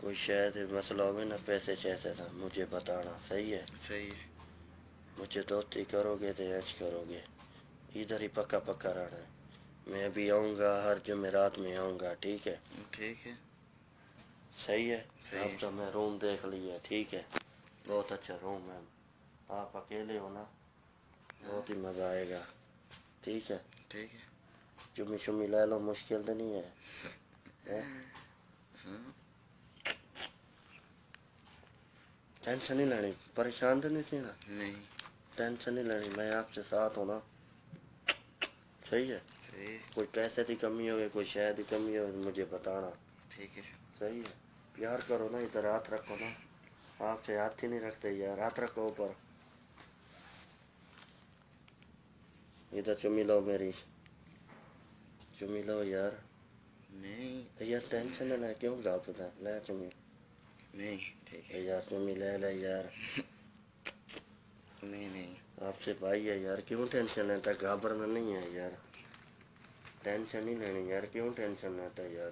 کوئی شاید مسئلہ ہوگا نا پیسے چیسے تھا مجھے بتانا، صحیح ہے؟ صحیح ہے. مجھے دوستی کرو گے تو اینچ کرو گے، ادھر ہی پکا پکا رہنا ہے. میں بھی آؤں گا، ہر جمعرات میں آؤں گا، ٹھیک ہے؟ ٹھیک ہے. صحیح ہے. صحیح اب ہے. تو میں روم دیکھ لیا، ٹھیک ہے؟ بہت اچھا روم ہے. آپ اکیلے ہو نا، بہت ہی مزہ آئے گا، ٹھیک ہے؟ ٹھیک ہے. چمی شمی لے لو، مشکل تو نہیں ہے. ٹینشن نہیں لینی، پریشان تو نہیں تھی نا؟ نہیں. ٹینشن نہیں لینی، میں آپ سے ساتھ ہوں نا. صحیح ہے. صحیح ہے. کوئی پیسے کی کمی ہوگی، کوئی شے کی کمی ہوگی مجھے بتانا. ٹھیک ہے. صحیح ہے. پیار کرو نا، ادھر ہاتھ رکھو نا. آپ سے ہاتھ ہی نہیں رکھتے یار، ہاتھ رکھو اوپر. ادھر چمی لو میری، چمی لو یار. نہیں. یار ٹینشن ہے نا، کیوں گھبراتا ہے؟ لے چمی. نہیں. ٹھیک ہے. یار چمی لے لے یار. نہیں نہیں. آپ سے بھائی ہے یار، کیوں ٹینشن لیتا ہے؟ گھبرانا نہیں ہے یار، ٹینشن نہیں لینی یار، کیوں ٹینشن لیتا ہے یار؟